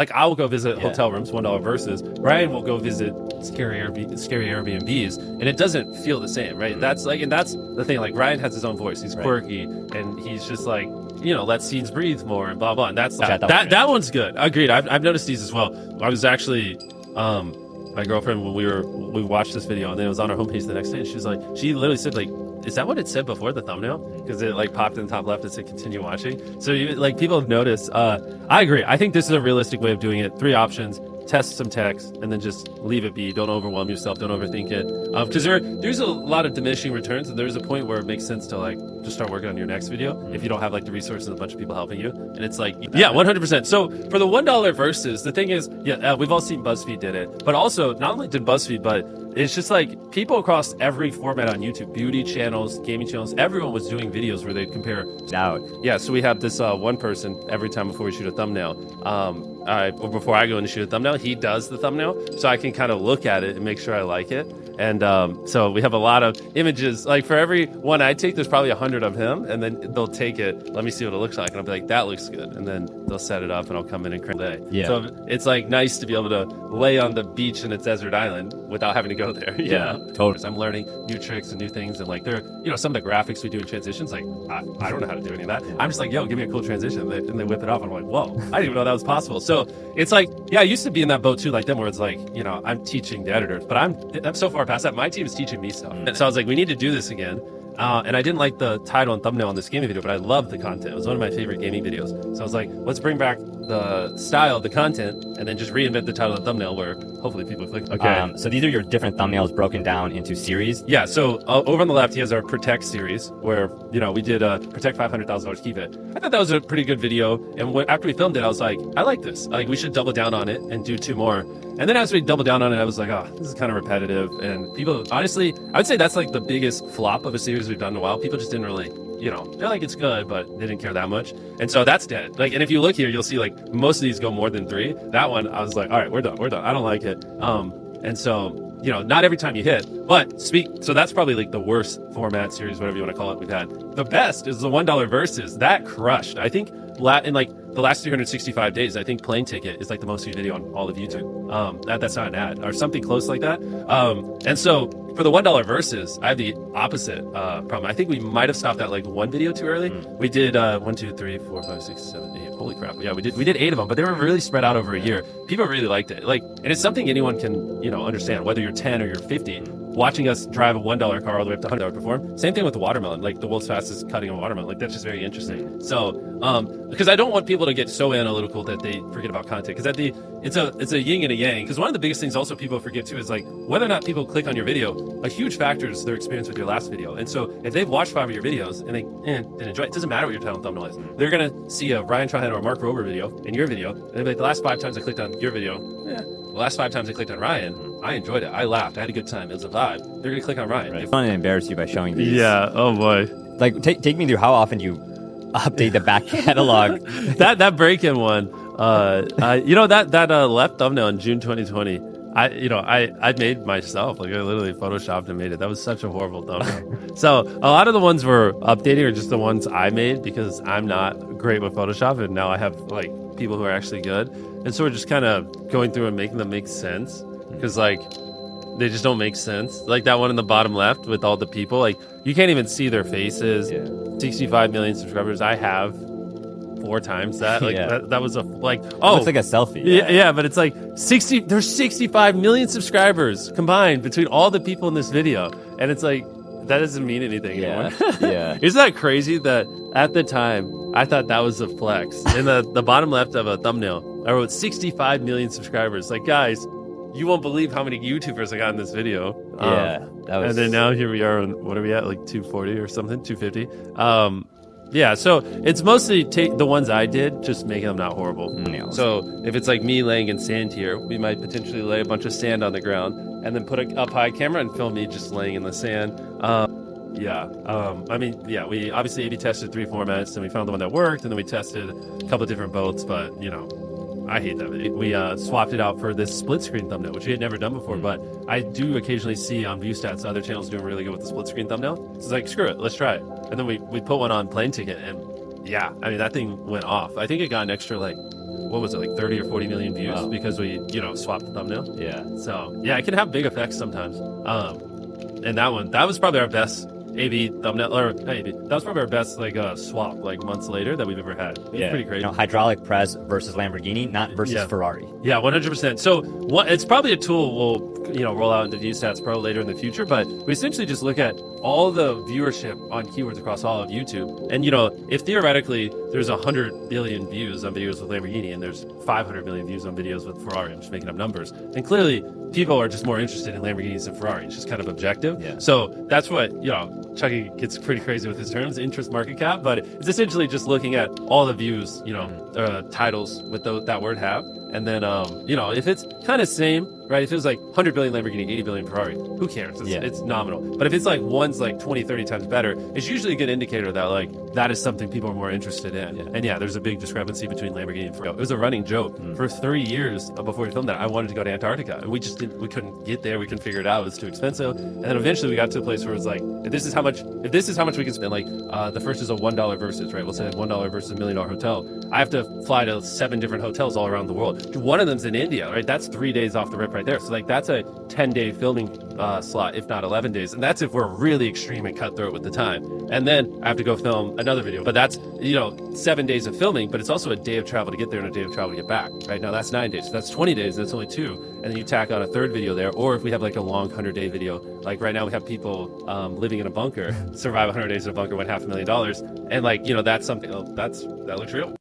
Like I will go visit hotel rooms, $1 versus Ryan will go visit scary Airbnbs, and it doesn't feel the same, right? That's like, and that's the thing. Like Ryan has his own voice. He's quirky, and he's just like, you know, let seeds breathe more and blah blah. And that's that one's good. Agreed. I've noticed these as well. I was actually my girlfriend when we watched this video, and then it was on our homepage the next day, and she was like, she literally said like, is that what it said before the thumbnail? Because it like popped in the top left and said continue watching. So you, like people have noticed. I agree. I think this is a realistic way of doing it. 3 options. Test some text and then just leave it be. Don't overwhelm yourself. Don't overthink it. Because there's a lot of diminishing returns, and there's a point where it makes sense to like just start working on your next video if you don't have like the resources and a bunch of people helping you. And it's like, yeah, 100%. So for the $1 versus, the thing is, we've all seen BuzzFeed did it, but also not only did BuzzFeed, but it's just like people across every format on YouTube, beauty channels, gaming channels, everyone was doing videos where they'd compare out. Yeah, so we have this one person every time before we shoot a thumbnail. Or before I go in to shoot a thumbnail, he does the thumbnail, so I can kind of look at it and make sure I like it. And so we have a lot of images. Like for every one I take, there's probably 100 of him, and then they'll take it. Let me see what it looks like, and I'll be like, that looks good. And then they'll set it up, and I'll come in and crank it. Yeah. So it's like nice to be able to lay on the beach in a desert island without having to go there. Yeah, totally. I'm learning new tricks and new things, and like there, you know, some of the graphics we do in transitions, like I don't know how to do any of that. I'm just like, yo, give me a cool transition, and they whip it off. I'm like, whoa, I didn't even know that was possible. So it's like, yeah, I used to be in that boat too, like them, where it's like, you know, I'm teaching the editors, but I'm so far past that. My team is teaching me stuff. And so I was like, we need to do this again. And I didn't like the title and thumbnail on this gaming video, but I loved the content. It was one of my favorite gaming videos. So I was like, let's bring back the style of the content and then just reinvent the title and thumbnail where hopefully people click. Okay. So these are your different thumbnails broken down into series? Yeah. So over on the left, he has our Protect series where, you know, we did Protect $500,000, keep it. I thought that was a pretty good video. And after we filmed it, I was like, I like this. Like, we should double down on it and do 2 more. And then as we doubled down on it, I was like, oh, this is kind of repetitive. And people, honestly, I would say that's like the biggest flop of a series we've done in a while. People just didn't really, you know, they're like, it's good, but they didn't care that much. And so that's dead. Like, and if you look here, you'll see like most of these go more than 3. That one, I was like, all right, we're done. I don't like it. And so, you know, not every time you hit, but so that's probably like the worst format series, whatever you want to call it, we've had. The best is the $1 versus. That crushed. I think in like the last 365 days, I think Plane Ticket is like the most viewed video on all of YouTube. That's not an ad or something close like that. And so for the $1 versus, I have the opposite problem. I think we might have stopped at like 1 video too early. We did 1, 2, 3, 4, 5, 6, 7, 8. Holy crap! Yeah, we did 8 of them, but they were really spread out over a year. People really liked it. Like, and it's something anyone can, you know, understand, whether you're 10 or you're 50. Watching us drive a $1 car all the way up to $100 perform. Same thing with the watermelon, like the world's fastest cutting a watermelon. Like that's just very interesting. So, because I don't want people to get so analytical that they forget about content. Because it's a yin and a yang. Because one of the biggest things also people forget too is like whether or not people click on your video. A huge factor is their experience with your last video. And so if they've watched 5 of your videos and they didn't enjoy it, it doesn't matter what your title and thumbnail is. They're gonna see a Ryan Trahan or a Mark Rober video in your video, and they'll be like, the last 5 times I clicked on your video, the last 5 times I clicked on Ryan, I enjoyed it. I laughed. I had a good time. It was a vibe. They're gonna click on Ryan. Right. I want to embarrass you by showing these. Yeah. Oh boy. Like take me through how often you update the back catalog. that break-in one. You know that left thumbnail in June 2020. I made myself. Like I literally photoshopped and made it. That was such a horrible thumbnail. So a lot of the ones we're updating are just the ones I made because I'm not great with Photoshop, and now I have like people who are actually good, and so we're just kind of going through and making them make sense. Because like they just don't make sense. Like that one in the bottom left with all the people, like you can't even see their faces. 65 million subscribers. I have 4 times that. Like that was a like oh, it's like a selfie. Yeah, but it's like 60. There's 65 million subscribers combined between all the people in this video, and it's like that doesn't mean anything anymore. Isn't that crazy that at the time I thought that was a flex? In the bottom left of a thumbnail, I wrote 65 million subscribers. Like guys, you won't believe how many YouTubers I got in this video. And then now here we are on, what are we at, like 240 or something, 250. So it's mostly the ones I did, just making them not horrible. So if it's like me laying in sand here, we might potentially lay a bunch of sand on the ground and then put a up high camera and film me just laying in the sand. We obviously A/B tested 3 formats, and we found the one that worked, and then we tested a couple of different boats, but you know, I hate that. We swapped it out for this split screen thumbnail, which we had never done before, but I do occasionally see on view stats other channels doing really good with the split screen thumbnail. So it's like, screw it, let's try it. And then we put one on Plane Ticket, and yeah, I mean, that thing went off. I think it got an extra like what was it, like 30 or 40 million views Wow. because we, you know, swapped the thumbnail. Yeah. So yeah, it can have big effects sometimes. And that was probably our best A/B thumbnail, or not A/B. That was probably our best like swap like months later that we've ever had. It's pretty crazy. You know, hydraulic press versus Lamborghini, not versus Ferrari. Yeah, 100%. So it's probably a tool we'll roll out into ViewStats Pro later in the future, but we essentially just look at all the viewership on keywords across all of YouTube. And if theoretically there's 100 billion views on videos with Lamborghini and there's 500 million views on videos with Ferrari, I'm just making up numbers, then clearly people are just more interested in Lamborghinis than Ferrari. It's just kind of objective. Yeah. So that's what, Chucky gets pretty crazy with his terms, interest market cap, but it's essentially just looking at all the views, titles with that word have. And then, if it's kind of same, right? If it was like 100 billion Lamborghini, 80 billion Ferrari, who cares? It's nominal. But if it's like one's like 20, 30 times better, it's usually a good indicator that like that is something people are more interested in. Yeah. And there's a big discrepancy between Lamborghini and Ferrari. It was a running joke for 3 years before we filmed that. I wanted to go to Antarctica, and we couldn't get there. We couldn't figure it out. It was too expensive. And then eventually we got to a place where it's like, if this is how much we can spend, like the first is a $1 versus, right? We'll say $1 versus $1 million hotel. I have to fly to 7 different hotels all around the world. One of them's in India, right? That's 3 days off the rip right there. So like that's a 10-day filming slot, if not 11 days. And that's if we're really extreme and cutthroat with the time. And then I have to go film another video. But that's, 7 days of filming, but it's also a day of travel to get there and a day of travel to get back, right? Now that's 9 days. So that's 20 days. That's only 2. And then you tack on a third video there. Or if we have like a long 100-day video, like right now we have people living in a bunker, survive 100 days in a bunker, win $500,000. And like, that's something, that looks real.